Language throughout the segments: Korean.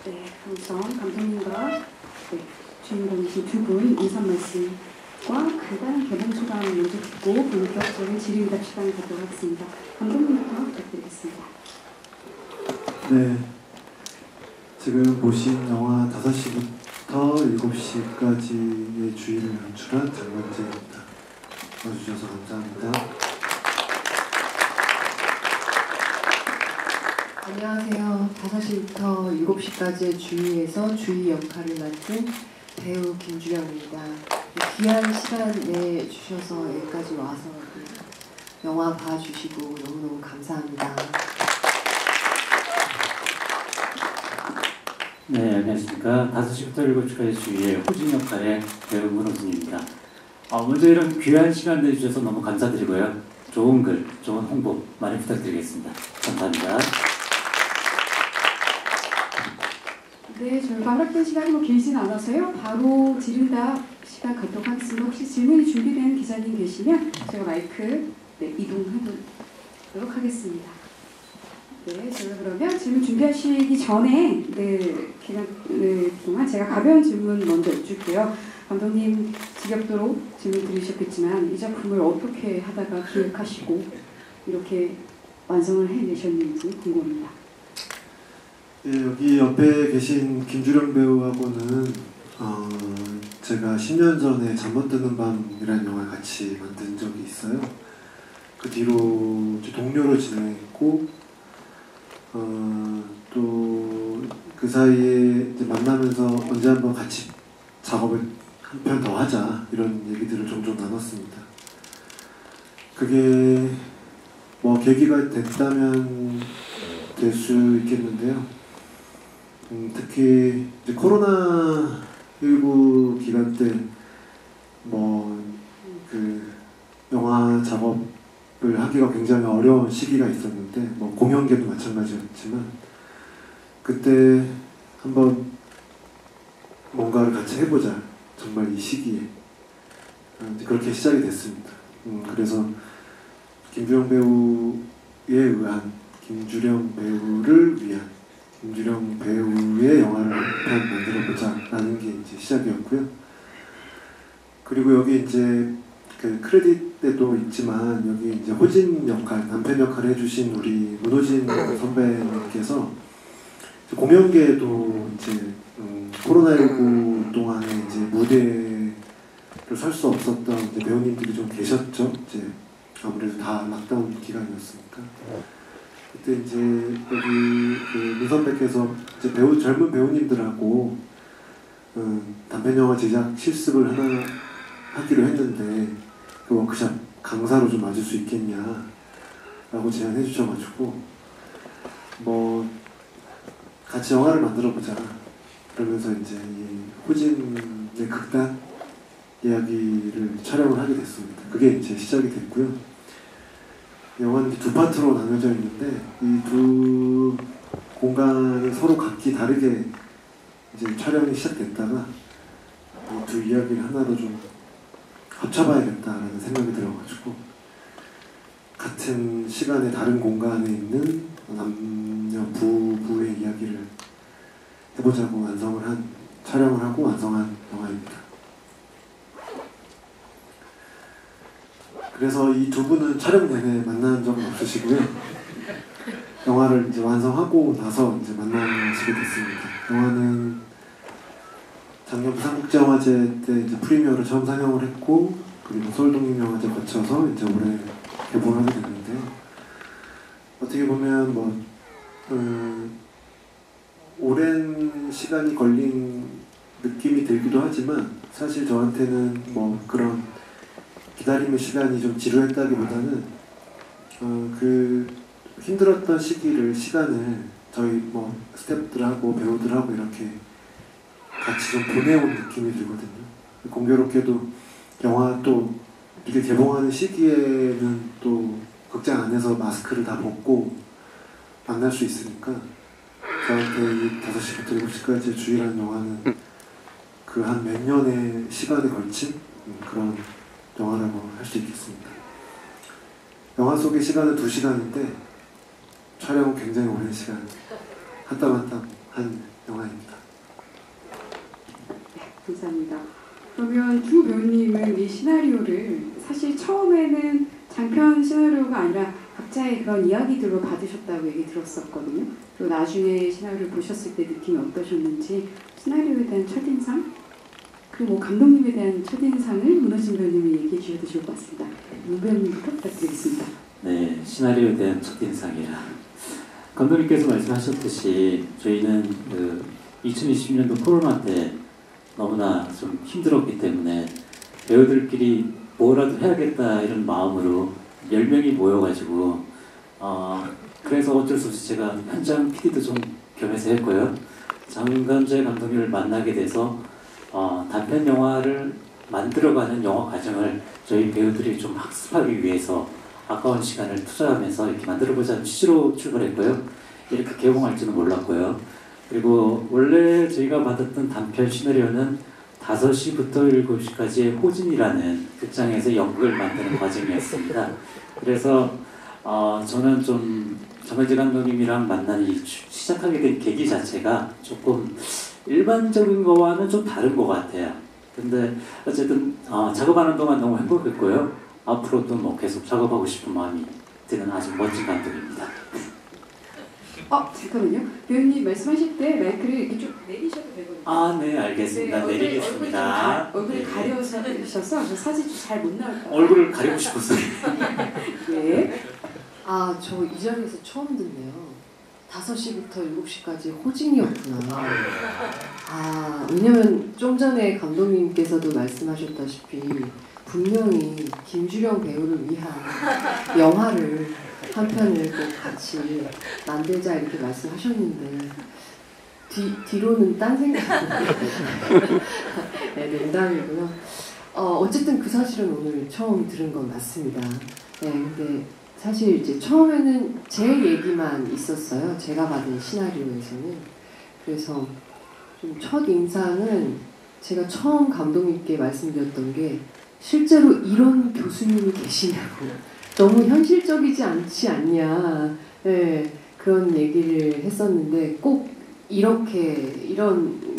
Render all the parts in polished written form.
네, 우선 감독님과 주인공이신 두 분 인사 말씀과 간단한 개봉 소감 먼저 듣고 본격적인 질의응답 시간을 갖도록 하겠습니다. 감독님부터 부탁드리겠습니다. 네, 지금 보신 영화 5시부터 7시까지의 주의를 연출한 장관재입니다. 와주셔서 감사합니다. 안녕하세요. 5시부터 7시까지의 주위에서 주위 역할을 맡은 배우 김주령입니다. 귀한 시간 내주셔서 여기까지 와서 영화 봐주시고 너무너무 감사합니다. 네, 안녕하십니까. 5시부터 7시까지 주위의 호진 역할의 배우 문호진입니다. 먼저 이런 귀한 시간 내주셔서 너무 감사드리고요. 좋은 글, 좋은 홍보 많이 부탁드리겠습니다. 감사합니다. 네, 저희가 허락된 시간이 길진 않아서요. 바로 질의응답 시간 갖도록 하겠습니다. 혹시 질문이 준비된 기자님 계시면 제가 마이크 이동해보도록 하겠습니다. 네, 저희가 그러면 질문 준비하시기 전에 기간 동안 제가 가벼운 질문 먼저 여쭐게요. 감독님 지겹도록 질문 드리셨겠지만 이 작품을 어떻게 하다가 기획하시고 이렇게 완성을 해내셨는지 궁금합니다. 예, 여기 옆에 계신 김주령 배우하고는 제가 10년 전에 잠 못 드는 밤이라는 영화를 같이 만든 적이 있어요. 그 뒤로 동료로 진행했고 또 그 사이에 이제 만나면서 언제 한번 같이 작업을 한 편 더 하자 이런 얘기들을 종종 나눴습니다. 그게 뭐 계기가 됐다면 될 수 있겠는데요. 특히 이제 코로나19 기간 때 뭐 그 영화 작업을 하기가 굉장히 어려운 시기가 있었는데 뭐 공연계도 마찬가지였지만 그때 한번 뭔가를 같이 해보자. 정말 이 시기에 그렇게 시작이 됐습니다. 그래서 김주령 배우에 의한 김주령 배우를 위한 김주령 배우의 영화를 한 편 만들어보자 라는 게 이제 시작이었고요. 그리고 여기 이제 그 크레딧에도 있지만 여기 이제 호진 역할, 남편 역할을 해주신 우리 문호진 선배님께서 공연계에도 이제 코로나19 동안에 이제 무대를 설 수 없었던 이제 배우님들이 좀 계셨죠. 이제 아무래도 다 락다운 기간이었으니까. 그때 이제 여기 그 문선배께서 이제 젊은 배우님들하고 단편 영화 제작 실습을 하나 하기로 했는데 그 워크샵 강사로 좀 와줄 수 있겠냐라고 제안해 주셔가지고 뭐 같이 영화를 만들어 보자 그러면서 이제 이 호진의 극단 이야기를 촬영을 하게 됐습니다. 그게 이제 시작이 됐고요. 영화는 두 파트로 나눠져 있는데 이 두 공간이 서로 각기 다르게 이제 촬영이 시작됐다가 이 두 이야기를 하나로 좀 합쳐봐야겠다라는 생각이 들어가지고 같은 시간에 다른 공간에 있는 남녀 부부의 이야기를 해보자고 완성을 한 촬영을 하고 완성한 영화입니다. 그래서 이 두 분은 촬영 내내 만난 적은 없으시고요. 영화를 이제 완성하고 나서 이제 만나시게 됐습니다. 영화는 작년 부산국제영화제 때 이제 프리미어를 처음 상영을 했고 그리고 서울독립영화제 거쳐서 이제 올해 개봉을 하게 됐는데요. 어떻게 보면 뭐 오랜 시간이 걸린 느낌이 들기도 하지만 사실 저한테는 뭐 그런 기다림의 시간이 좀 지루했다기보다는 그 힘들었던 시간을 저희 뭐 스태프들하고 배우들하고 이렇게 같이 좀 보내온 느낌이 들거든요. 공교롭게도 영화 또 이게 개봉하는 시기에는 또 극장 안에서 마스크를 다 벗고 만날 수 있으니까 저한테 이 5시부터 7시까지의 주의라는 영화는 그 한 몇 년의 시간에 걸친 그런 영화라고 할 수 있겠습니다. 영화 속의 시간은 2시간인데 촬영은 굉장히 오랜 시간 한 땀 한 땀 한 영화입니다. 감사합니다. 그러면 두 배우님은 이 시나리오를 사실 처음에는 장편 시나리오가 아니라 각자의 그런 이야기들로 받으셨다고 얘기 들었었거든요. 그리고 나중에 시나리오를 보셨을 때 느낌이 어떠셨는지 시나리오에 대한 첫인상 그리고 뭐 감독님에 대한 첫인상을 문호준 배우님이 얘기해 주셔도 좋을 것 같습니다. 문 배우님부터 부탁드리겠습니다. 네, 시나리오에 대한 첫인상이라 감독님께서 말씀하셨듯이 저희는 2020년도 코로나 때 너무나 좀 힘들었기 때문에 배우들끼리 뭐라도 해야겠다 이런 마음으로 10명이 모여가지고 그래서 어쩔 수 없이 제가 현장 PD도 좀 겸해서 했고요. 장강재 감독님을 만나게 돼서 단편 영화를 만들어가는 영화 과정을 저희 배우들이 좀 학습하기 위해서 아까운 시간을 투자하면서 이렇게 만들어보자는 취지로 출발했고요. 이렇게 개봉할지는 몰랐고요. 그리고 원래 저희가 받았던 단편 시나리오는 5시부터 7시까지의 호진이라는 극장에서 연극을 만드는 과정이었습니다. 그래서 저는 좀 장강재 감독님이랑 만나기 시작하게 된 계기 자체가 조금 일반적인 거와는 좀 다른 것 같아요. 근데 어쨌든 작업하는 동안 너무 행복했고요. 앞으로도 뭐 계속 작업하고 싶은 마음이 드는 아주 멋진 감독입니다. 잠깐만요. 배우님 말씀하실 때 마이크를 이렇게 좀 내리셔도 되거든요. 네, 알겠습니다. 네, 내리겠습니다. 얼굴을 네. 가려주셔서 사진 좀 잘 못 나올 거예요. 얼굴을 가리고 싶었어요. 네. 저 이 자리에서 처음 듣네요. 5시부터 7시까지 호진이었구나. 왜냐면 좀 전에 감독님께서도 말씀하셨다시피 분명히 김주령 배우를 위한 영화를 한 편을 꼭 같이 만들자 이렇게 말씀하셨는데 뒤로는 딴 생각이 네, 농담이고요. 어쨌든 그 사실은 오늘 처음 들은 건 맞습니다. 네, 근데 사실 이제 처음에는 제 얘기만 있었어요. 제가 받은 시나리오에서는. 그래서 좀 첫 인상은 제가 처음 감독님께 말씀드렸던 게 실제로 이런 교수님이 계시냐고 너무 현실적이지 않지 않냐 그런 얘기를 했었는데 꼭 이런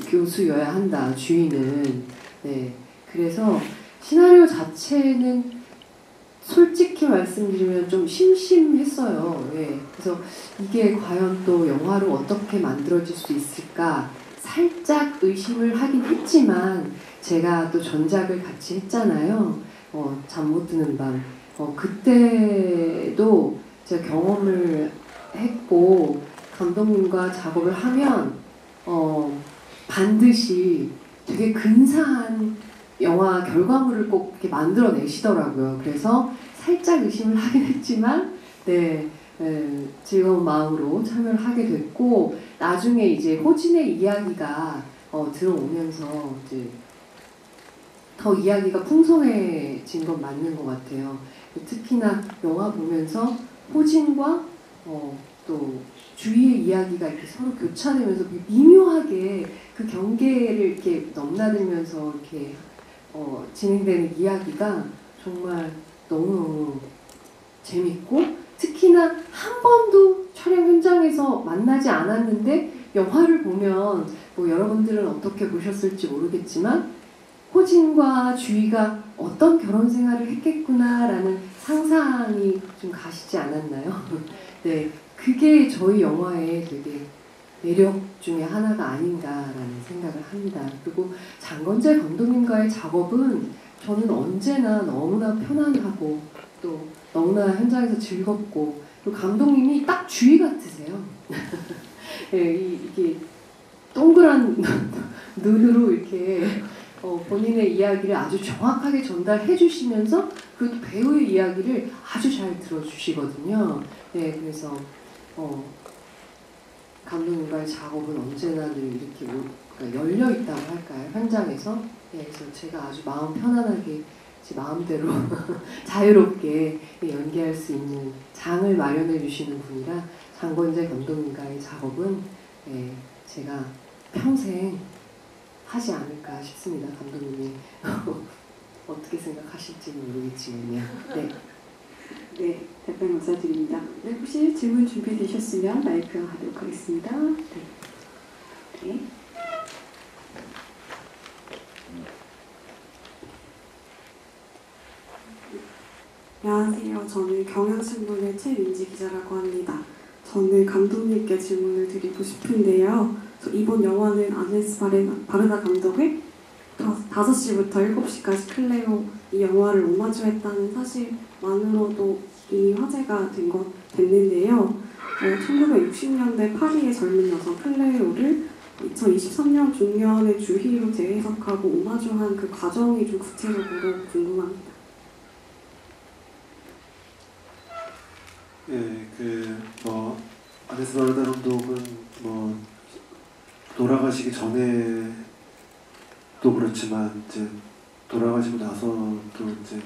교수여야 한다 주인은. 그래서 시나리오 자체는 솔직히 말씀드리면 좀 심심했어요. 그래서 이게 과연 또 영화로 어떻게 만들어질 수 있을까 살짝 의심을 하긴 했지만 제가 또 전작을 같이 했잖아요. 잠 못 드는 밤. 그때도 제가 경험을 했고 감독님과 작업을 하면 반드시 되게 근사한 영화 결과물을 꼭 이렇게 만들어내시더라고요. 그래서 살짝 의심을 하긴 했지만 즐거운 마음으로 참여를 하게 됐고 나중에 이제 호진의 이야기가 들어오면서 이제 더 이야기가 풍성해진 건 맞는 것 같아요. 특히나 영화 보면서 호진과 또 주위의 이야기가 이렇게 서로 교차되면서 미묘하게 그 경계를 이렇게 넘나들면서 이렇게 진행되는 이야기가 정말 너무너무 재밌고 특히나 한 번도 촬영 현장에서 만나지 않았는데 영화를 보면 뭐 여러분들은 어떻게 보셨을지 모르겠지만 호진과 주희가 어떤 결혼 생활을 했겠구나라는 상상이 좀 가시지 않았나요? 네, 그게 저희 영화의 되게 매력 중에 하나가 아닌가라는 생각을 합니다. 그리고 장건재 감독님과의 작업은 저는 언제나 너무나 편안하고 또 너무나 현장에서 즐겁고 그리고 감독님이 딱 주희 같으세요. 이게 동그란 눈으로 이렇게 본인의 이야기를 아주 정확하게 전달해 주시면서 그 배우의 이야기를 아주 잘 들어주시거든요. 그래서 감독님과의 작업은 언제나 늘 이렇게 그러니까 열려 있다고 할까요? 현장에서. 네, 그래서 제가 아주 마음 편안하게 제 마음대로 자유롭게 연기할 수 있는 장을 마련해 주시는 분이라 장권재 감독님과의 작업은 제가 평생 하지 않을까 싶습니다. 감독님이 어떻게 생각하실지는 모르겠지만요. 네. 네, 답변 감사드립니다. 네, 혹시 질문 준비되셨으면 마이크 하도록 하겠습니다. 네. 네. 안녕하세요. 저는 경향신문의 최윤지 기자라고 합니다. 저는 감독님께 질문을 드리고 싶은데요. 이번 영화는 아네스 바르다 감독의 5시부터 7시까지 클레오 이 영화를 오마주했다는 사실만으로도 이미 화제가 됐는데요. 1960년대 파리의 젊은 여성 클레오를 2023년 중년의 주희로 재해석하고 오마주한 그 과정이 좀 구체적으로 궁금합니다. 예, 아네스 바르다 감독은 돌아가시기 전에도 그렇지만 이제 돌아가시고 나서도 이제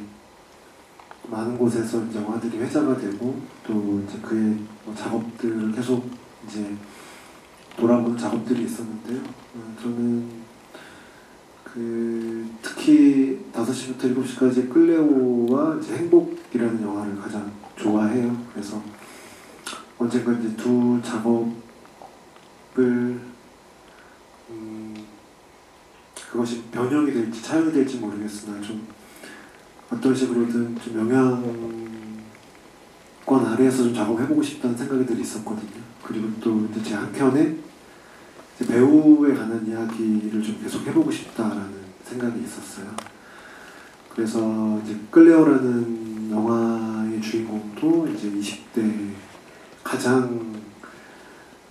많은 곳에서 이제 영화들이 회자가 되고 또 이제 그의 작업들을 계속 이제 돌아보는 작업들이 있었는데요. 저는 특히 5시부터 7시까지 클레오와 이제 행복이라는 영화를 가장 좋아해요. 그래서 언젠가 이제 두 작업을 그것이 변형이 될지 차용이 될지 모르겠으나 좀 어떤 식으로든 좀 영향권 아래에서 좀 작업해보고 싶다는 생각이 늘 있었거든요. 그리고 또 이제 제 한켠에 이제 배우에 관한 이야기를 좀 계속 해보고 싶다라는 생각이 있었어요. 그래서 이제 클레오라는 영화의 주인공도 이제 20대 가장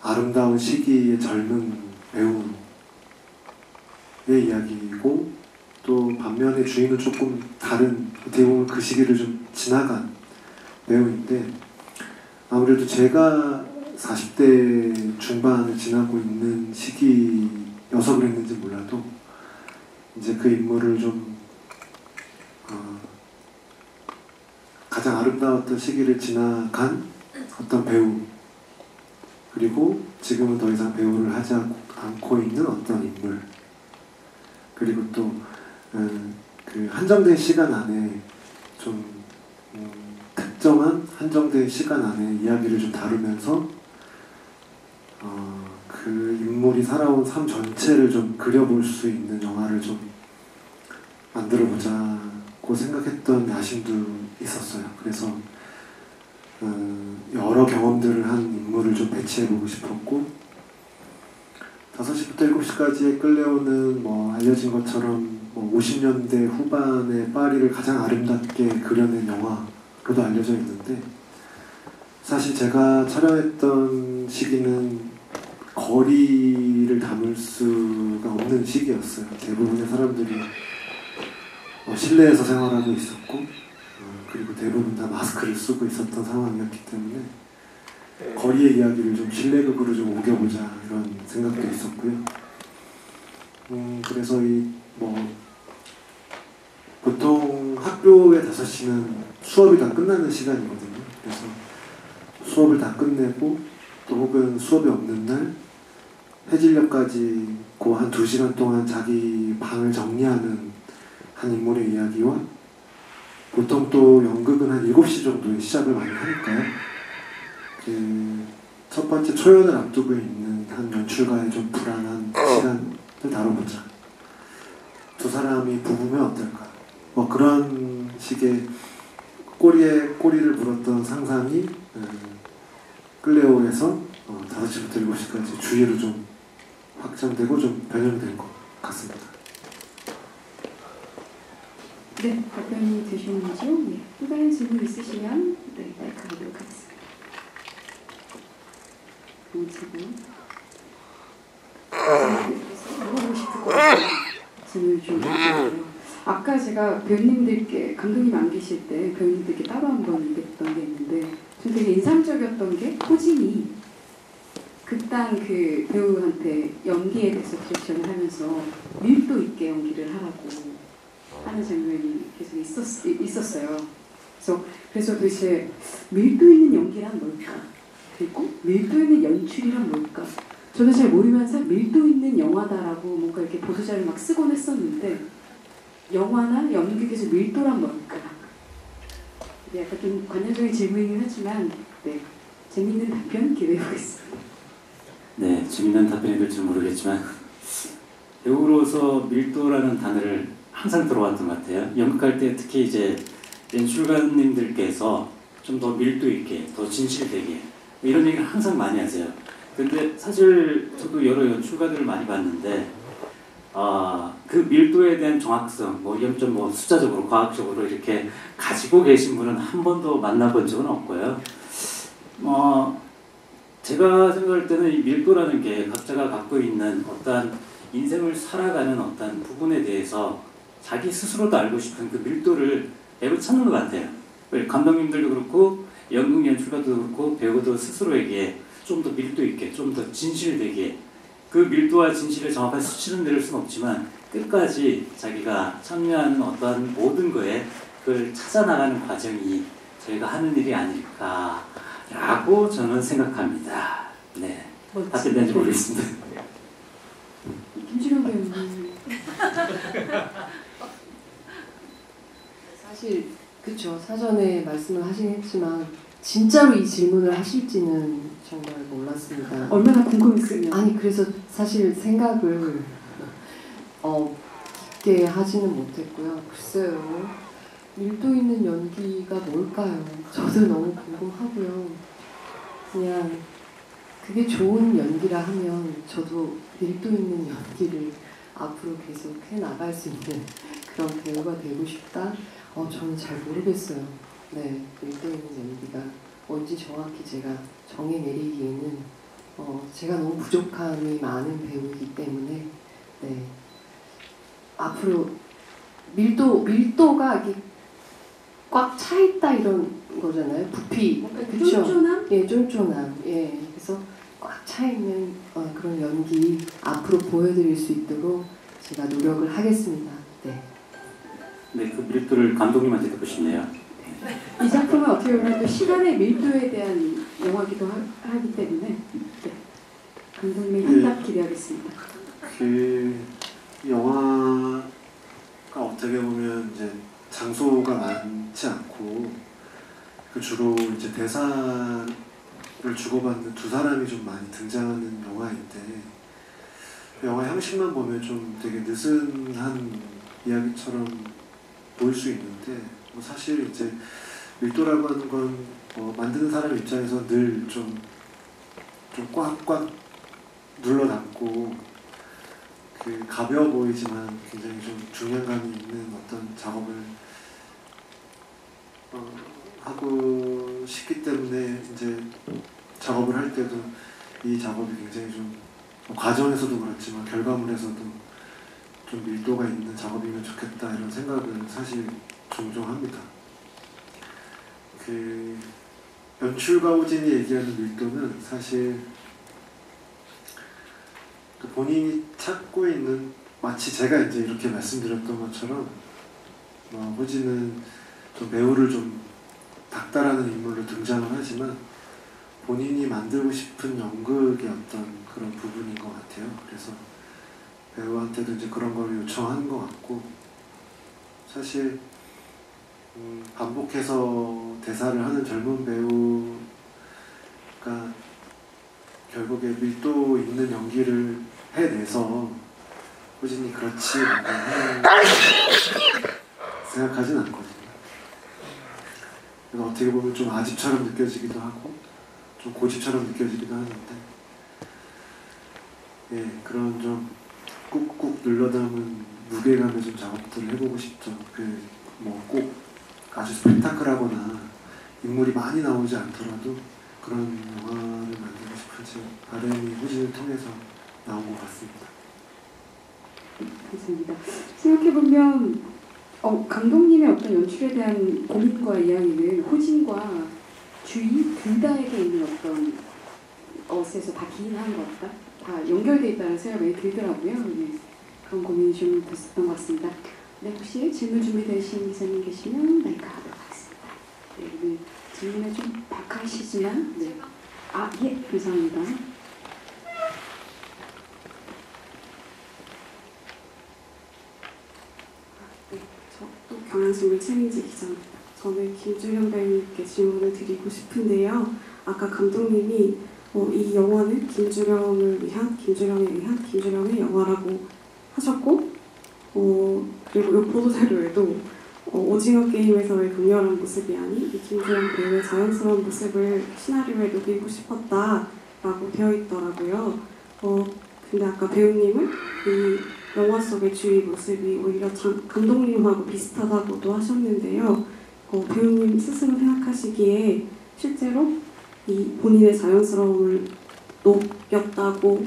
아름다운 시기의 젊은 배우의 이야기이고 또 반면에 주인은 조금 다른 어떻게 보면 그 시기를 좀 지나간 배우인데 아무래도 제가 40대 중반을 지나고 있는 시기여서 그랬는지 몰라도 이제 그 인물을 좀 가장 아름다웠던 시기를 지나간 어떤 배우 그리고 지금은 더 이상 배우를 하지 않고 있는 어떤 인물 그리고 또 그 한정된 시간 안에 좀 특정한 한정된 시간 안에 이야기를 좀 다루면서 그 인물이 살아온 삶 전체를 좀 그려볼 수 있는 영화를 좀 만들어보자고 생각했던 야심도 있었어요. 그래서 여러 경험들을 한 인물을 좀 배치해보고 싶었고 5시부터 7시까지의 클레오는 알려진 것처럼 50년대 후반의 파리를 가장 아름답게 그려낸 영화로도 알려져 있는데 사실 제가 촬영했던 시기는 거리를 담을 수가 없는 시기였어요. 대부분의 사람들이 실내에서 생활하고 있었고 그리고 대부분 다 마스크를 쓰고 있었던 상황이었기 때문에 거리의 이야기를 좀 실내극으로 좀 옮겨보자 이런 생각도 있었고요. 그래서 보통 학교의 5시는 수업이 다 끝나는 시간이거든요. 그래서 수업을 다 끝내고 또 혹은 수업이 없는 날 해질녘까지 그 한 2시간 동안 자기 방을 정리하는 한 인물의 이야기와 보통 또 연극은 한 7시 정도에 시작을 많이 하니까요. 첫 번째 초연을 앞두고 있는 한 연출가의 좀 불안한 시간을 다뤄보자. 두 사람이 부부면 어떨까? 그런 식의 꼬리에 꼬리를 물었던 상상이 클레오에서 5시부터 7시까지 주의로 좀 확장되고 좀 변형된 것 같습니다. 네, 답변이 되셨는지요? 네. 또 다른 질문 있으시면 마이크 하도록 하겠습니다. 물어보고 싶을 것 같아요. 질문을 좀 드릴게요. 아까 제가 배우님들께 감독님 안 계실 때 배우님들께 따로 한번 얘기했던 게 있는데 좀 되게 인상적이었던 게 포징이 그땅 그 배우한테 연기에 대해서 디렉션을 하면서 밀도 있게 연기를 하라고 하는 장면이 계속 있었어요. 그래서 도대체 밀도 있는 연기란 뭘까? 그리고 밀도 있는 연출이란 뭘까? 저도 잘 모르면서 밀도 있는 영화다라고 뭔가 이렇게 보도자를 막 쓰곤 했었는데 영화나 연극에서 밀도란 뭘까? 네, 약간 좀 관념적인 질문이긴 하지만 네, 재밌는 답변 기대해보겠습니다. 네, 재밌는 답변이 될지 모르겠지만 배우로서 밀도라는 단어를 항상 들어왔던 것 같아요. 연극할 때 특히 이제 연출가님들께서 좀 더 밀도 있게, 더 진실되게 이런 얘기를 항상 많이 하세요. 근데 사실 저도 여러 연출가들을 많이 봤는데 그 밀도에 대한 정확성, 뭐 숫자적으로, 과학적으로 이렇게 가지고 계신 분은 한 번도 만나본 적은 없고요. 제가 생각할 때는 이 밀도라는 게 각자가 갖고 있는 어떤 인생을 살아가는 어떤 부분에 대해서 자기 스스로도 알고 싶은 그 밀도를 배우 찾는 것 같아요. 감독님들도 그렇고 연극 연출가도 그렇고 배우도 스스로에게 좀 더 밀도 있게, 좀 더 진실되게 그 밀도와 진실의 정확한 수치를 내릴 수는 없지만 끝까지 자기가 참여하는 어떠한 모든 거에 그걸 찾아나가는 과정이 저희가 하는 일이 아닐까라고 저는 생각합니다. 네, 답변된지 모르겠습니다. 김준영 배우님. 사실 그쵸, 사전에 말씀을 하긴 했지만 진짜로 이 질문을 하실지는 정말 몰랐습니다. 얼마나 궁금했으면. 아니 그래서 사실 생각을 깊게 하지는 못했고요. 글쎄요, 밀도 있는 연기가 뭘까요? 저도 너무 궁금하고요. 그냥 그게 좋은 연기라 하면 저도 밀도 있는 연기를 앞으로 계속 해나갈 수 있는 그런 배우가 되고 싶다? 저는 잘 모르겠어요. 네, 밀도 있는 연기가 뭔지 정확히 제가 정해 내리기에는 제가 너무 부족함이 많은 배우이기 때문에 네, 앞으로 밀도가 이렇게 꽉 차 있다 이런 거잖아요. 부피, 그렇죠? 쫀쫀함? 예, 쫀쫀함. 예, 그래서 꽉 차 있는 그런 연기 앞으로 보여드릴 수 있도록 제가 노력을 하겠습니다. 네. 네, 그 밀도를 감독님한테 듣고 싶네요. 이 작품은 어떻게 보면 또 시간의 밀도에 대한 영화기도 하기 때문에 네. 감독님의 한답 기대하겠습니다. 그 영화가 어떻게 보면 이제 장소가 많지 않고 그 주로 이제 대사를 주고받는 두 사람이 좀 많이 등장하는 영화인데 그 영화 형식만 보면 좀 되게 느슨한 이야기처럼 보일 수 있는데 사실 이제 밀도라고 하는 건 만드는 사람 입장에서 늘 좀 꽉꽉 눌러 담고 그 가벼워 보이지만 굉장히 좀 중량감이 있는 어떤 작업을 하고 싶기 때문에 이제 작업을 할 때도 이 작업이 굉장히 좀 과정에서도 그렇지만 결과물에서도 좀 밀도가 있는 작업이면 좋겠다 이런 생각을 사실 종종 합니다. 그 연출가 호진이 얘기하는 밀도는 사실 그 본인이 찾고 있는 마치 제가 이제 이렇게 말씀드렸던 것처럼 호진은 좀 배우를 좀 닥달하는 인물로 등장을 하지만 본인이 만들고 싶은 연극의 어떤 그런 부분인 것 같아요. 그래서 배우한테도 이제 그런 걸 요청하는 것 같고 사실 반복해서 대사를 하는 젊은 배우가 결국에 밀도 있는 연기를 해내서 호진이 그렇지 생각하진 않거든요. 그래서 어떻게 보면 좀 아집처럼 느껴지기도 하고 좀 고집처럼 느껴지기도 하는데 예, 그런 좀 꾹꾹 눌러담은 무게감의 좀 작업들을 해보고 싶죠. 꼭 아주 스펙타클하거나 인물이 많이 나오지 않더라도 그런 영화를 만들고 싶은 제 바람이 호진을 통해서 나온 것 같습니다. 감사합니다. 생각해보면 감독님의 어떤 연출에 대한 고민과 이야기는 호진과 주위 둘 다에게 있는 어떤 어스에서 다 기인한 것 같다, 다 연결돼 있다는 생각이 들더라고요. 네, 그런 고민이 좀 됐었던 것 같습니다. 네, 혹시 질문 준비되신 기자님 계시면 마이크 하도록 하겠습니다. 네, 오늘 질문에 좀 박하시지만, 네. 아, 예, 감사합니다. 네, 저또 경향신문 최민지 기자입니다. 저는 김주령 배우님께 질문을 드리고 싶은데요. 아까 감독님이 이 영화는 김주령에 의한 김주령의 영화라고 하셨고, 그리고 이 보도자료에도 오징어 게임에서의 극렬한 모습이 아닌 이 김주령 배우의 자연스러운 모습을 시나리오에 녹이고 싶었다라고 되어 있더라고요. 근데 아까 배우님은 이 영화 속의 주위 모습이 오히려 감독님하고 비슷하다고도 하셨는데요. 배우님 스스로 생각하시기에 실제로 이 본인의 자연스러움을 녹였다고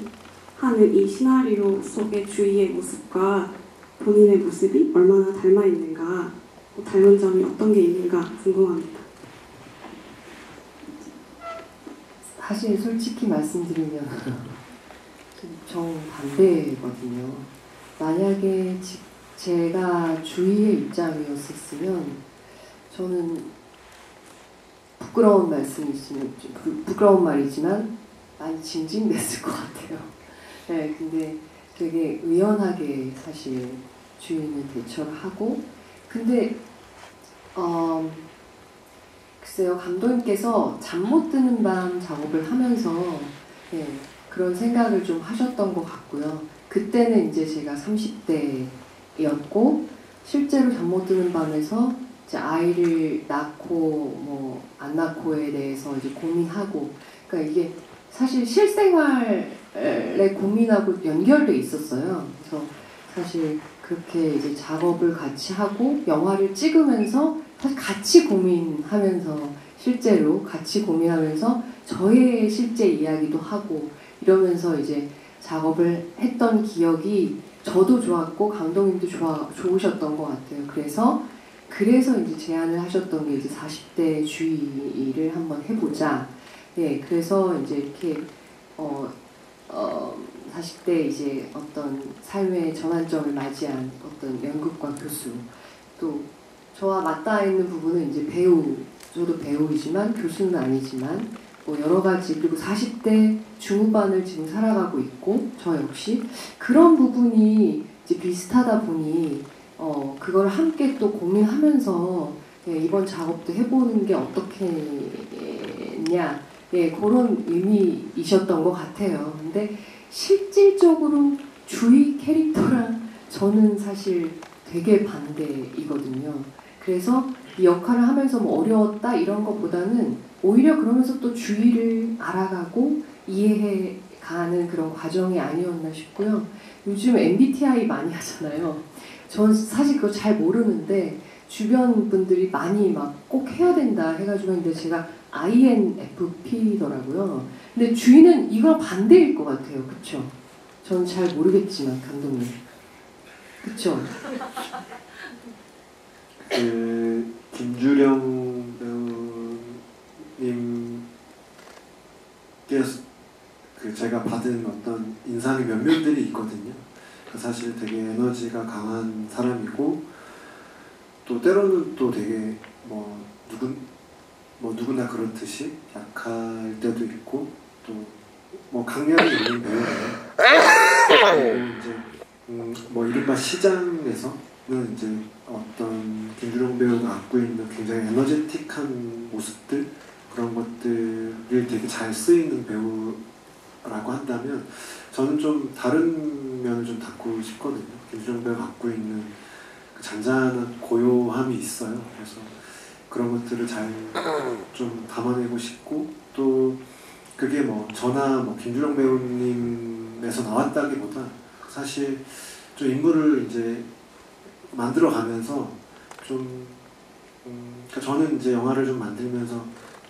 하는 이 시나리오 속의 주위의 모습과 본인의 모습이 얼마나 닮아 있는가, 닮은 점이 어떤 게 있는가 궁금합니다. 사실 솔직히 말씀드리면 정반대거든요. 만약에 제가 주위의 입장이었었으면 저는 부끄러운 말이지만 많이 징징댔을 것 같아요. 네, 근데 되게 의연하게 사실 주인은 대처를 하고, 근데 글쎄요, 감독님께서 잠 못 드는 밤 작업을 하면서 그런 생각을 좀 하셨던 것 같고요. 그때는 이제 제가 30대였고 실제로 잠 못 드는 밤에서 이제 아이를 낳고 뭐 안 낳고에 대해서 이제 고민하고, 그러니까 이게 사실 실생활에 고민하고 연결돼 있었어요. 그래서 사실 그렇게 이제 작업을 같이 하고 영화를 찍으면서 사실 같이 고민하면서 실제로 같이 고민하면서 저의 실제 이야기도 하고 이러면서 이제 작업을 했던 기억이 저도 좋았고 감독님도 좋으셨던 것 같아요. 그래서 이제 제안을 하셨던 게 이제 40대 주의를 한번 해보자. 네, 그래서 이제 이렇게 40대 이제 어떤 삶의 전환점을 맞이한 어떤 연극과 교수, 또 저와 맞닿아 있는 부분은 이제 배우, 저도 배우이지만 교수는 아니지만 뭐 여러 가지, 그리고 40대 중후반을 지금 살아가고 있고 저 역시 그런 부분이 이제 비슷하다 보니 그걸 함께 또 고민하면서 이번 작업도 해보는 게 어떻겠냐, 그런 의미이셨던 것 같아요. 근데 실질적으로 주위 캐릭터랑 저는 사실 되게 반대이거든요. 그래서 이 역할을 하면서 뭐 어려웠다 이런 것보다는 오히려 그러면서 또 주위를 알아가고 이해해가는 그런 과정이 아니었나 싶고요. 요즘 MBTI 많이 하잖아요. 전 사실 그거 잘 모르는데 주변 분들이 많이 막 꼭 해야 된다 해가지고 했는데 제가 INFP더라고요. 근데 주인은 이거랑 반대일 것 같아요. 그쵸? 전 잘 모르겠지만 감독님. 그쵸? 김주령 배우님께서 제가 받은 어떤 인상의 면면들이 있거든요. 사실 되게 에너지가 강한 사람이고, 또 때로는 또 되게 누구나 그렇듯이 약할 때도 있고, 또 강렬히 있는 배우예요. 이제 이른바 시장에서는 이제 어떤 김주령 배우가 갖고 있는 굉장히 에너제틱한 모습들, 그런 것들이 되게 잘 쓰이는 배우라고 한다면 저는 좀 다른 면을 좀 닫고 싶거든요. 김주령 배우가 갖고 있는 그 잔잔한 고요함이 있어요. 그래서 그런 것들을 잘 좀 담아내고 싶고, 또 그게 저나 김주령 배우님에서 나왔다기보다 사실 좀 인물을 이제 만들어가면서 좀 그러니까 저는 이제 영화를 좀 만들면서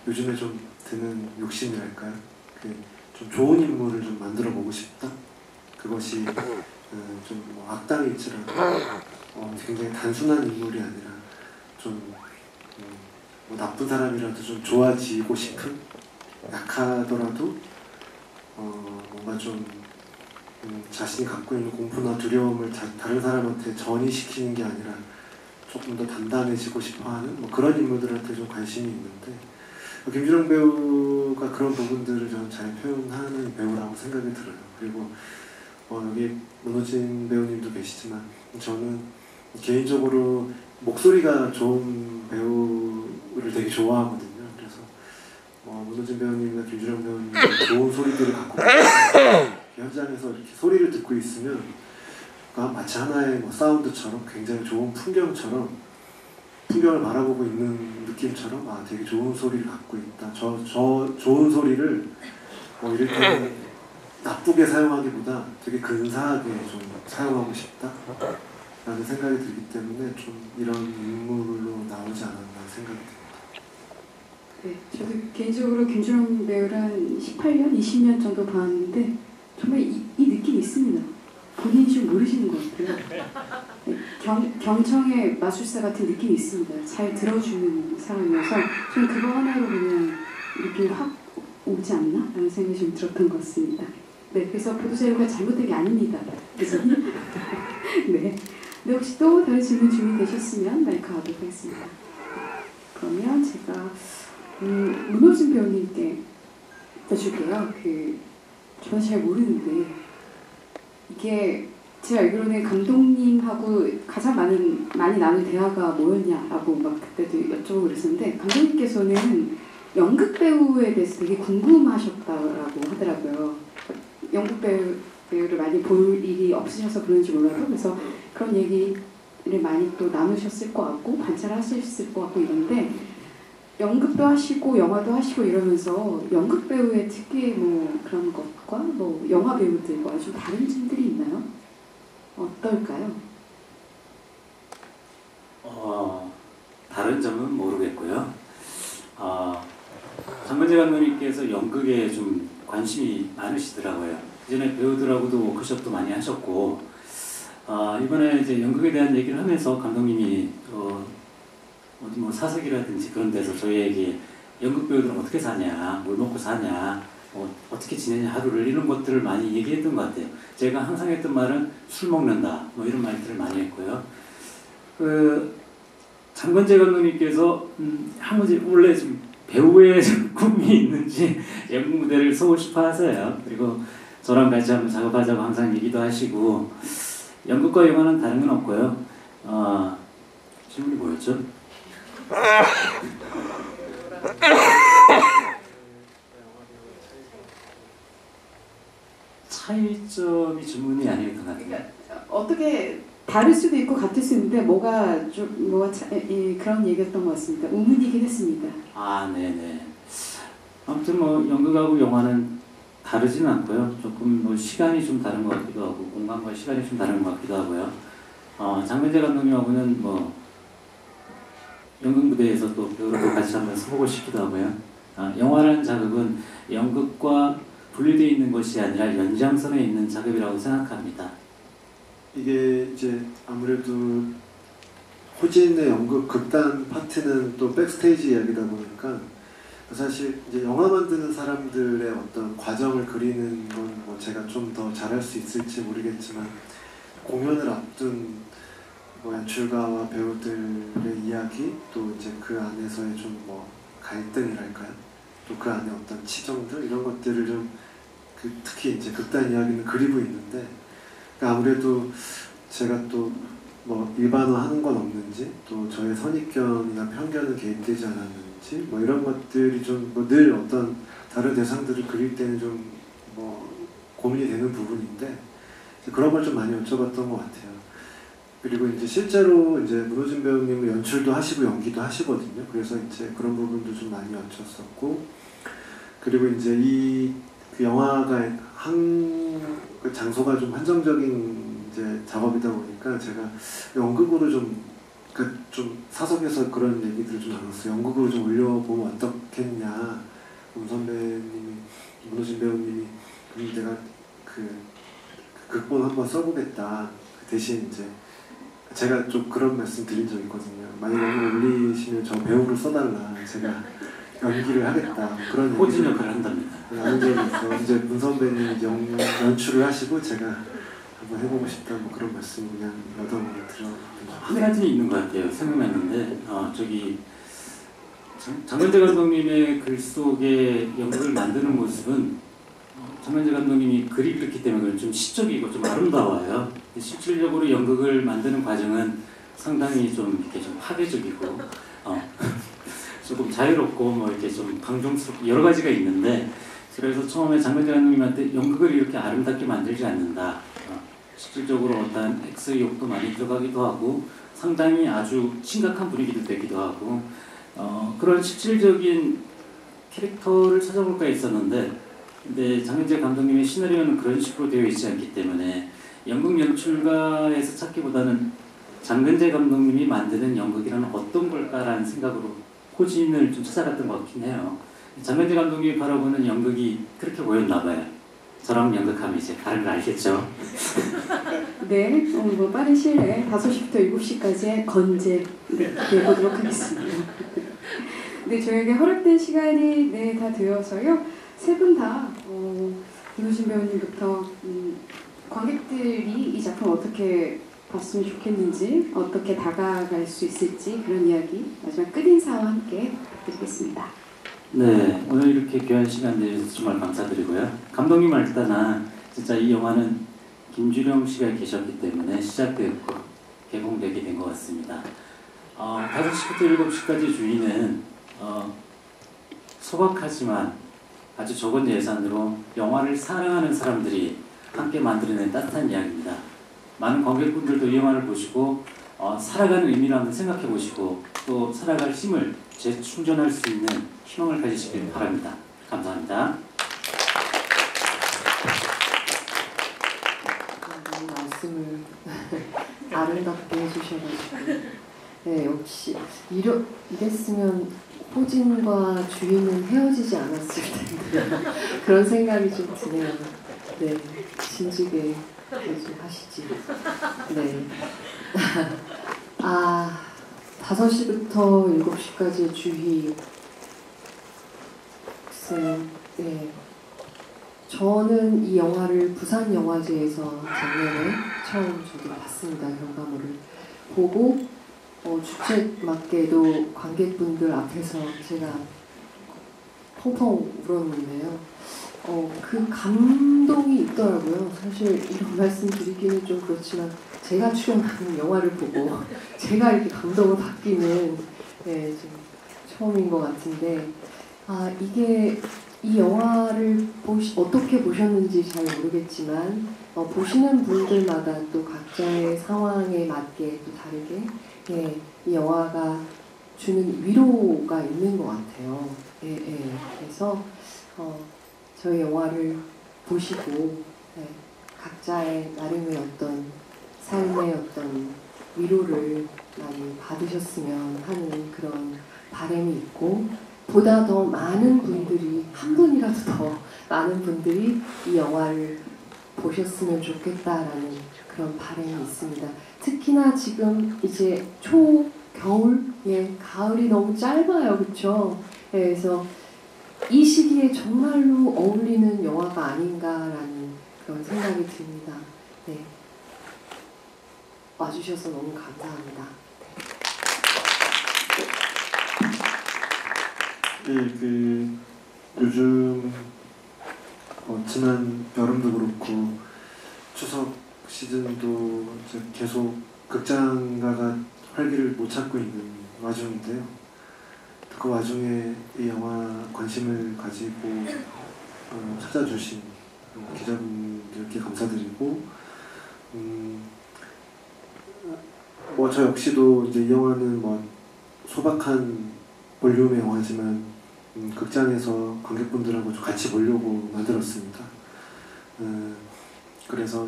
요즘에 좀 드는 욕심이랄까요? 좀 좋은 인물을 좀 만들어 보고 싶다. 그것이 좀 악당일지라도 굉장히 단순한 인물이 아니라 좀 나쁜 사람이라도 좀 좋아지고 싶은, 약하더라도 뭔가 좀 자신이 갖고 있는 공포나 두려움을 다른 사람한테 전이시키는 게 아니라 조금 더 단단해지고 싶어하는 뭐 그런 인물들한테 좀 관심이 있는데 김주령 배우가 그런 부분들을 저는 잘 표현하는 배우라고 생각이 들어요. 그리고 여기 문호진 배우님도 계시지만 저는 개인적으로 목소리가 좋은 배우를 되게 좋아하거든요. 그래서 문호진 배우님이나 김주령 배우님 좋은 소리들을 갖고 현장에서 이렇게 소리를 듣고 있으면 마치 하나의 뭐 사운드처럼 굉장히 좋은 풍경처럼 풍경을 바라보고 있는 느낌처럼 되게 좋은 소리를 갖고 있다. 저 좋은 소리를 이렇게 나쁘게 사용하기보다 되게 근사하게 좀 사용하고 싶다 라는 생각이 들기 때문에 좀 이런 인물로 나오지 않았나 생각이 듭니다. 네, 저도 개인적으로 김주령 배우를 한 18년, 20년 정도 봤는데 정말 이 느낌이 있습니다. 본인이 좀 모르시는 것 같아요. 네, 경청의 마술사 같은 느낌이 있습니다. 잘 들어주는 사람이어서 저는 그거 하나로 그냥 느낌이 확 오지 않나? 라는 생각이 좀 들었던 것 같습니다. 네, 그래서 보도자료가 잘못된 게 아닙니다. 그래서 네. 네, 혹시 또 다른 질문 준비되셨으면 마이크 하도록 하겠습니다. 그러면 제가 문호진 배우님께 여쭐게요. 저는 잘 모르는데 이게 제가 알기로는 감독님하고 가장 많이 나눈 대화가 뭐였냐라고 막 그때도 여쭤보고 그랬었는데 감독님께서는 연극 배우에 대해서 되게 궁금하셨다고 하더라고요. 연극 배우를 많이 볼 일이 없으셔서 그런지 몰라도 그래서 그런 얘기를 많이 또 나누셨을 것 같고 관찰하셨을 것 같고 이런데 연극도 하시고 영화도 하시고 이러면서 연극 배우의 특유의 뭐 그런 것과 뭐 영화 배우들과 좀 다른 점들이 있나요? 어떨까요? 다른 점은 모르겠고요. 장건재 감독님께서 연극에 좀 관심이 많으시더라고요. 그전에 배우들하고도 워크숍도 많이 하셨고 이번에 이제 연극에 대한 얘기를 하면서 감독님이 어디 뭐 사석이라든지 그런 데서 저희에게 연극 배우들은 어떻게 사냐, 뭘 먹고 사냐, 어떻게 지내냐 하루를 이런 것들을 많이 얘기했던 것 같아요. 제가 항상 했던 말은 술 먹는다 뭐 이런 말들을 많이 했고요. 장건재 감독님께서 원래 좀 배우의 꿈이 있는지 연극 무대를 서고 싶어 하세요. 그리고 저랑 같이 한번 작업하자고 항상 얘기도 하시고 연극과 영화는 다른 건 없고요. 질문이 뭐였죠? 차이점이 질문이 아니었던 것 같아요. 어떻게 다를 수도 있고 같을 수 있는데 그런 얘기였던 것 같습니다. 의문이긴 했습니다. 네네. 아무튼 뭐 연극하고 영화는 다르진 않고요. 조금 뭐 시간이 좀 다른 것 같기도 하고 공간과 시간이 좀 다른 것 같기도 하고요. 장건재 감독님하고는 뭐 연극 무대에서 또 배우로 같이 한번 서보고 싶기도 하고요. 영화라는 작업은 연극과 분리되어 있는 것이 아니라 연장선에 있는 작업이라고 생각합니다. 이게 이제 아무래도 호진의 연극 극단 파트는 또 백스테이지 이야기다 보니까 사실 이제 영화 만드는 사람들의 어떤 과정을 그리는 건 뭐 제가 좀 더 잘할 수 있을지 모르겠지만 공연을 앞둔 뭐 연출가와 배우들의 이야기 또 이제 그 안에서의 좀 뭐 갈등이랄까요? 또 그 안에 어떤 치정들 이런 것들을 좀 특히 이제 극단 이야기는 그리고 있는데 그러니까 아무래도 제가 또 뭐 일반화하는 건 없는지 또 저의 선입견이나 편견은 개입되지 않았는지 뭐 이런 것들이 좀 뭐 늘 어떤 다른 대상들을 그릴 때는 좀 뭐 고민이 되는 부분인데 그런 걸 좀 많이 여쭤봤던 것 같아요. 그리고 이제 실제로 이제 문호진 배우님은 연출도 하시고 연기도 하시거든요. 그래서 이제 그런 부분도 좀 많이 여쭸었고 그리고 이제 그 영화가 그 장소가 좀 한정적인 이제 작업이다 보니까 제가 연극으로 좀 사석에서 그런 얘기들을 좀 나눴어요. 연극으로 좀 올려보면 어떻겠냐. 선배님이 문호진 배우님이 내가 극본 한번 써보겠다. 대신 이제 제가 좀 그런 말씀 드린 적이 있거든요. 만약에 한번 올리시면 저 배우를 써달라. 제가 연기를 하겠다 그런 호진 얘기를 역할을 한답니다. 나눈 적이 있어. 이제 문 선배님이 연출을 하시고 제가 한번 해보고 싶다 뭐 그런 말씀 그냥 여담으로 드렸거든요. 한 가지 있는 것 같아요. 생각났는데 저기 장근재 감독님의 글 속에 연극을 만드는 모습은 장근재 감독님이 글이 그렇기 때문에 좀 시적이고 좀 아름다워요. 실질적으로 연극을 만드는 과정은 상당히 좀 이렇게 좀 파괴적이고 조금 자유롭고 뭐 이렇게 좀 방종스럽고 여러 가지가 있는데 그래서 처음에 장근재 감독님한테 연극을 이렇게 아름답게 만들지 않는다. 실질적으로 어떤 엑스욕도 많이 들어가기도 하고 상당히 아주 심각한 분위기도 되기도 하고 그런 실질적인 캐릭터를 찾아볼까 했었는데 근데 장근재 감독님의 시나리오는 그런 식으로 되어 있지 않기 때문에 연극 연출가에서 찾기보다는 장근재 감독님이 만드는 연극이라는 어떤 걸까라는 생각으로 호진을 좀 찾아갔던 것 같긴 해요. 장근재 감독님이 바라보는 연극이 그렇게 보였나 봐요. 저랑 연극하면 이제 다른 걸 알겠죠. 네, 뭐 빠른 시일 내에 5시부터 7시까지의 건재 해보도록 하겠습니다. 네, 저에게 허락된 시간이 다 되어서요. 세 분 다 김우신 배우님부터 관객들이 이 작품 어떻게 봤으면 좋겠는지, 어떻게 다가갈 수 있을지 그런 이야기 마지막 끝인사와 함께 부탁드리겠습니다. 네, 오늘 이렇게 귀한 시간 내주셔서 정말 감사드리고요. 감독님 말 따나 진짜 이 영화는 김주령 씨가 계셨기 때문에 시작되었고 개봉되게 된 것 같습니다. 5시부터 7시까지 주인은 소박하지만 아주 적은 예산으로 영화를 사랑하는 사람들이 함께 만들어낸 따뜻한 이야기입니다. 많은 관객분들도 이 영화를 보시고 살아가는 의미를 한번 생각해 보시고 또 살아갈 힘을 재충전할 수 있는 희망을 가지시길 바랍니다. 감사합니다. 말씀을 아름답게 해주셔가지고 네, 역시 이랬으면 호진과 주인은 헤어지지 않았을 텐데 그런 생각이 좀 드네요. 네, 진지하게 좀 하시지. 네. 5시부터 7시까지 주희. 글쎄요. 네. 저는 이 영화를 부산영화제에서 작년에 처음 저도 봤습니다. 결과물을 보고 주책맞게도 관객분들 앞에서 제가 펑펑 울었는데요. 그 감동이 있더라고요. 사실 이런 말씀 드리기는 좀 그렇지만 제가 출연하는 영화를 보고 제가 이렇게 감동을 받기는 좀 처음인 것 같은데 이게 이 영화를 어떻게 보셨는지 잘 모르겠지만 보시는 분들마다 또 각자의 상황에 맞게 또 다르게 이 영화가 주는 위로가 있는 것 같아요. 그래서 저희 영화를 보시고 각자의 나름의 어떤 삶의 어떤 위로를 많이 받으셨으면 하는 그런 바람이 있고 보다 더 많은 분들이 한 분이라도 더 많은 분들이 이 영화를 보셨으면 좋겠다라는 그런 바람이 있습니다. 특히나 지금 이제 초겨울, 가을이 너무 짧아요, 그렇죠? 그래서 이 시기에 정말로 어울리는 영화가 아닌가라는 그런 생각이 듭니다. 네, 와주셔서 너무 감사합니다. 네, 요즘 지난 여름도 그렇고 추석 시즌도 계속 극장가가 활기를 못 찾고 있는 와중인데요. 그 와중에 이 영화 관심을 가지고 찾아주신 기자분들께 감사드리고 저 역시도 이제 이 영화는 소박한 볼륨의 영화지만 극장에서 관객분들하고 같이 보려고 만들었습니다. 그래서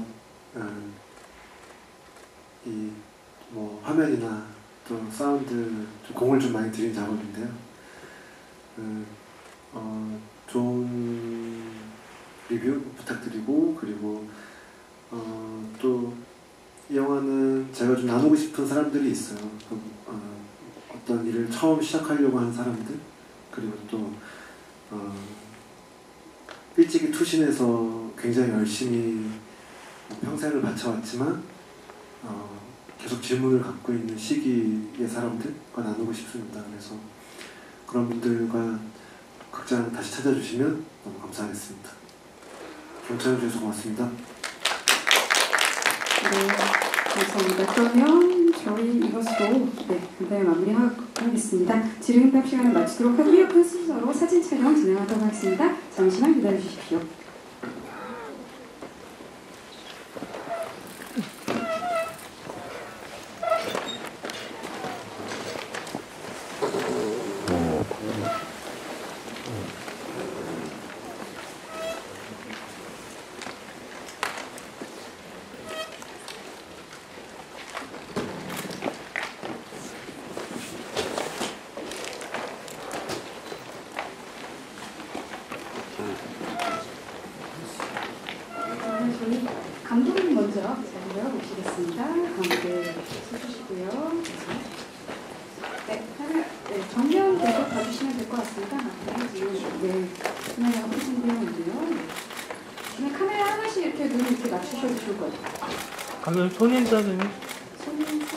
이 화면이나 또 사운드 공을 좀 많이 들인 작업인데요. 좋은 리뷰 부탁드리고 그리고 또 이 영화는 제가 좀 나누고 싶은 사람들이 있어요. 어떤 일을 처음 시작하려고 하는 사람들 그리고 또 일찍이 투신해서 굉장히 열심히 평생을 바쳐왔지만 계속 질문을 갖고 있는 시기의 사람들과 나누고 싶습니다. 그래서 그런 분들과 극장 다시 찾아주시면 너무 감사하겠습니다. 경청해주셔서 고맙습니다. 네, 감사합니다. 그러면 저희 이것으로 간단히 마무리하겠습니다. 질의응답 시간을 마치도록 하고요. 그 순서로 사진 촬영 진행하도록 하겠습니다. 잠시만 기다려주십시오. 저희 감독님 먼저 자리를 모시겠습니다. 가운데 서주시고요. 네, 정면 계속 봐주시면 될 것 같습니다. 네, 카메라가 포진되어 있는데요. 그냥 카메라 하나씩 이렇게 눈 이렇게 맞추셔도 좋을 것 같아요. 감독님 손인사는 손인사.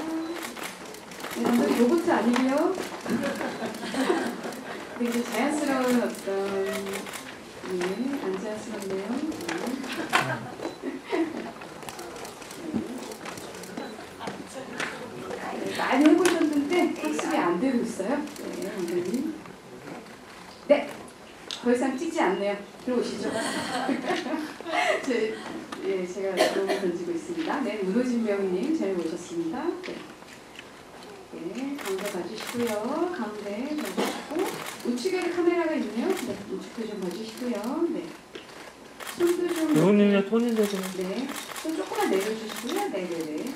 네, 감독님 로봇 아니고요. 네, 이제 자연스러운 어떤 안 자연스럽네요. 많이 해보셨는데 학습이 안 되고 있어요. 네, 원장님. 네, 더 이상 찍지 않네요. 들어오시죠. 제가 도움을 던지고 있습니다. 네, 문호진 배우님 잘 모셨습니다. 네, 가운데 봐주시고요. 가운데 봐주시고 우측에 카메라가 있네요. 네, 우측도 좀 봐주시고요. 네, 손도 좀. 배우님의 손인사는 네, 손 조금만 내려주시고요. 네네네.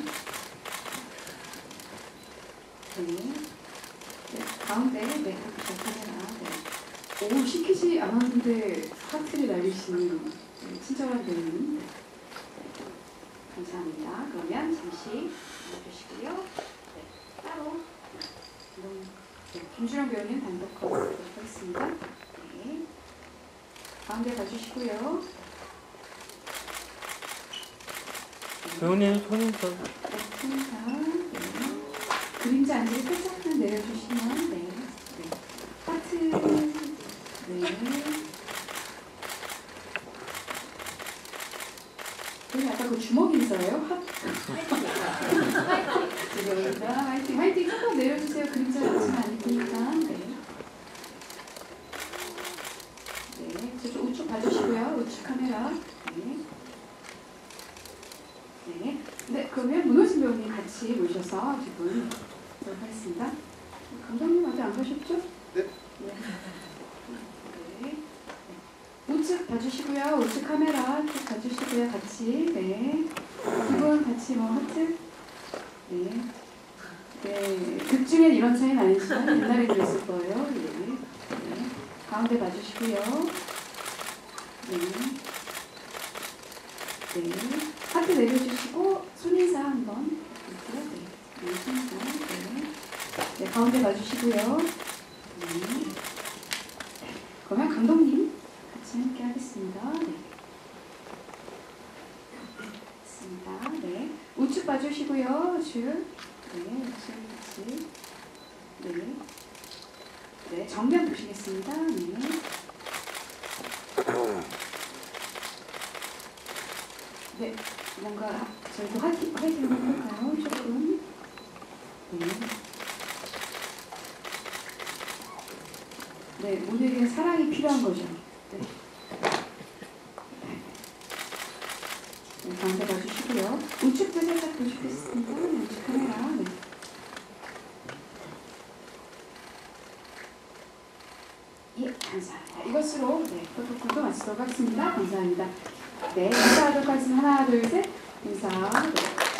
네, 가운데 저 카메라. 네. 오, 시키지 않았는데 하트를 날리시는 친절한 배우님. 네. 감사합니다. 그러면 잠시 나와주시고요. 네, 따로 김주령 배우님 단독 하도록 하겠습니다. 네. 가운데 봐주시고요. 배우님 손인사 네, 손인사. 그림자 안지를 살짝만 내려주시면 네. 하트. 네. 저희 아까 그 주먹 인사예요? 죄송합니다. 화이팅. 화이팅 조금 내려주세요. 그림자 맞추면 안 되니까. 네. 네. 저쪽 우측 봐주시고요. 우측 카메라. 네. 네. 네. 그러면 문호진 배우님 같이 모셔서 두 분 보도록 하겠습니다. 감독님 아직 안 가셨죠? 네. 네. 네. 우측 봐주시고요. 우측 카메라 쭉 봐주시고요. 같이. 네. 두 분 같이 하트. 네. 네. 극 중엔 이런 차이는 아니지만 옛날에 그랬을 거예요. 네. 네. 가운데 봐주시고요. 네. 네. 하트 내려주시고 손인사 한번. 네. 네. 손인사. 네. 네. 가운데 봐주시고요. 네. 그러면 감독님 같이 함께 하겠습니다. 네. 됐습니다. 네. 우측 봐주시고요. 우측. 네. 우측 같이. 네. 네. 정면 보시겠습니다. 네. 네. 뭔가 저희도 화이팅 해볼까요? 조금. 네. 네. 오늘은 사랑이 필요한 거죠. 네. 네, 가운데 봐주시고요. 우측도 살짝 보시겠습니다. 네, 우측 카메라. 네. 예, 감사합니다. 이것으로 프로토콜도 마치도록 하겠습니다. 감사합니다. 네, 인사하도록 하겠습니다. 하나, 둘, 셋. 인사. 네.